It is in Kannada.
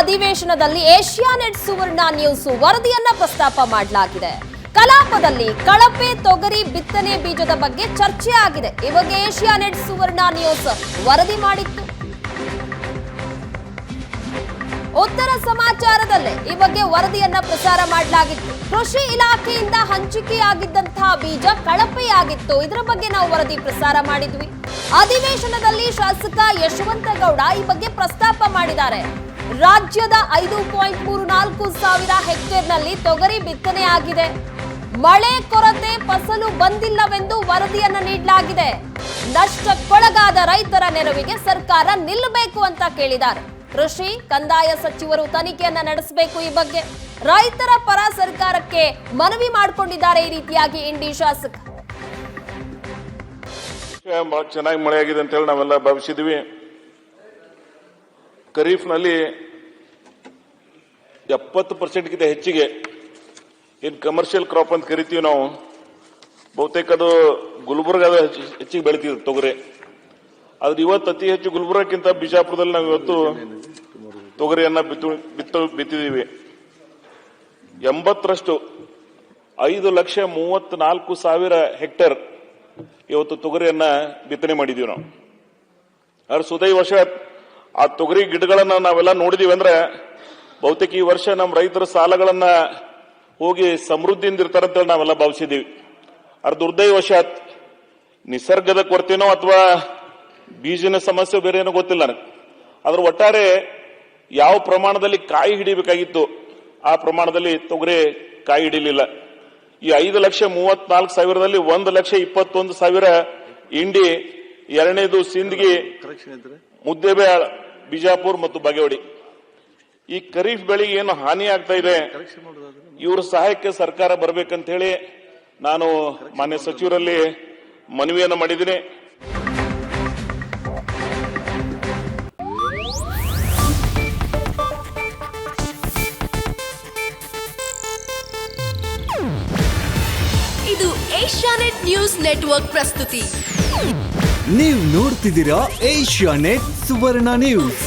ಅಧಿವೇಶನದಲ್ಲಿ ಏಷ್ಯಾನೆಟ್ ಸುವರ್ಣ ನ್ಯೂಸ್ ವರದಿಯನ್ನ ಪ್ರಸ್ತಾಪ ಮಾಡಲಾಗಿದೆ. ಕಲಾಪದಲ್ಲಿ ಕಳಪೆ ತೊಗರಿ ಬಿತ್ತನೆ ಬೀಜದ ಬಗ್ಗೆ ಚರ್ಚೆ ಆಗಿದೆ. ಈ ಬಗ್ಗೆ ಏಷ್ಯಾನೆಟ್ ಸುವರ್ಣ ನ್ಯೂಸ್ ವರದಿ ಮಾಡಿತ್ತು. ಉತ್ತರ ಸಮಾಚಾರದಲ್ಲೇ ಈ ಬಗ್ಗೆ ವರದಿಯನ್ನ ಪ್ರಸಾರ ಮಾಡಲಾಗಿತ್ತು. ಕೃಷಿ ಇಲಾಖೆಯಿಂದ ಹಂಚಿಕೆಯಾಗಿದ್ದಂತಹ ಬೀಜ ಕಳಪೆಯಾಗಿತ್ತು. ಇದರ ಬಗ್ಗೆ ನಾವು ವರದಿ ಪ್ರಸಾರ ಮಾಡಿದ್ವಿ. ಅಧಿವೇಶನದಲ್ಲಿ ಶಾಸಕ ಯಶವಂತಗೌಡ ಈ ಬಗ್ಗೆ ಪ್ರಸ್ತಾಪ ಮಾಡಿದ್ದಾರೆ. ರಾಜ್ಯದ 5.34 ಸಾವಿರ ಹೆಕ್ಟೇರ್ನಲ್ಲಿ ತೊಗರಿ ಬಿತ್ತನೆ ಆಗಿದೆ. ಮಳೆ ಕೊರತೆ ಫಸಲು ಬಂದಿಲ್ಲವೆಂದು ವರದಿಯನ್ನ ನೀಡಲಾಗಿದೆ. ನಷ್ಟಕ್ಕೊಳಗಾದ ರೈತರ ನೆರವಿಗೆ ಸರ್ಕಾರ ನಿಲ್ಲಬೇಕು ಅಂತ ಕೇಳಿದ್ದಾರೆ. ಕೃಷಿ ಕಂದಾಯ ಸಚಿವರು ತನಿಖೆಯನ್ನ ನಡೆಸಬೇಕು. ಈ ಬಗ್ಗೆ ರೈತರ ಪರ ಸರ್ಕಾರಕ್ಕೆ ಮನವಿ ಮಾಡಿಕೊಂಡಿದ್ದಾರೆ. ಈ ರೀತಿಯಾಗಿ ಇಂಡಿ ಶಾಸಕ ಬಹಳ ಚೆನ್ನಾಗಿ ಮಳೆಯಾಗಿದೆ ಅಂತ ಹೇಳಿ ನಾವೆಲ್ಲ ಭಾವಿಸಿದ್ವಿ. ಖರೀಫ್ನಲ್ಲಿ 70% ಹೆಚ್ಚಿಗೆ ಏನು ಕಮರ್ಷಿಯಲ್ ಕ್ರಾಪ್ ಅಂತ ಕರಿತೀವಿ ನಾವು, ಬಹುತೇಕ ಅದು ಗುಲ್ಬರ್ಗದ ಹೆಚ್ಚಿಗೆ ಬೆಳಿತೀವಿ ತೊಗರಿ. ಆದ್ರೆ ಇವತ್ತು ಅತಿ ಹೆಚ್ಚು ಗುಲ್ಬರ್ಗಕ್ಕಿಂತ ಬಿಜಾಪುರದಲ್ಲಿ ನಾವು ಇವತ್ತು ತೊಗರಿಯನ್ನ ಬಿತ್ತಿದೀವಿ. 80% 5,34,000 ಹೆಕ್ಟೇರ್ ಇವತ್ತು ತೊಗರಿಯನ್ನ ಬಿತ್ತನೆ ಮಾಡಿದೀವಿ ನಾವು. ಆದ್ರೆ ಸುದೈವಶಾತ್ ಆ ತೊಗರಿ ಗಿಡಗಳನ್ನ ನಾವೆಲ್ಲ ನೋಡಿದೀವಿ ಅಂದ್ರೆ ಬಹುತೇಕ ಈ ವರ್ಷ ನಮ್ಮ ರೈತರ ಸಾಲಗಳನ್ನ ಹೋಗಿ ಸಮೃದ್ಧಿಯಿಂದ ಇರ್ತಾರಂತೇಳಿ ನಾವೆಲ್ಲ ಭಾವಿಸಿದೀವಿ. ಆದ್ರೆ ದುರ್ದೈವಶಾತ್ ನಿಸರ್ಗದ ಕೊರತೆನೋ ಅಥವಾ ಬೀಜಿನ ಸಮಸ್ಯೆ ಬೇರೆ ಏನೋ ಗೊತ್ತಿಲ್ಲ ನನಗೆ. ಆದ್ರೆ ಒಟ್ಟಾರೆ ಯಾವ ಪ್ರಮಾಣದಲ್ಲಿ ಕಾಯಿ ಹಿಡಿಬೇಕಾಗಿತ್ತು ಆ ಪ್ರಮಾಣದಲ್ಲಿ ತೊಗರಿ ಕಾಯಿ ಹಿಡಿಲಿಲ್ಲ. ಈ 5,34,000ದಲ್ಲಿ 1,21,000 ಇಂಡಿ, ಎರಡನೇದು ಸಿಂದಗಿ, ಮುದ್ದೇಬೇಳ, ಬಿಜಾಪುರ ಮತ್ತು ಬಾಗೇವಾಡಿ. ಈ ಖರೀಫ್ ಬೆಳೆಗೆ ಏನು ಹಾನಿ ಆಗ್ತಾ ಇದೆ, ಇವ್ರ ಸಹಾಯಕ್ಕೆ ಸರ್ಕಾರ ಬರಬೇಕಂತ ಹೇಳಿ ನಾನು ಮಾನ್ಯ ಸಚಿವರಲ್ಲಿ ಮನವಿಯನ್ನು ಮಾಡಿದ್ದೀನಿ. ಇದು ಏಷ್ಯಾನೆಟ್ ನ್ಯೂಸ್ ನೆಟ್ವರ್ಕ್ ಪ್ರಸ್ತುತಿ. ನೀವು ನೋಡ್ತಿದ್ದೀರಾ ಏಷ್ಯಾನೆಟ್ ಸುವರ್ಣ ನ್ಯೂಸ್.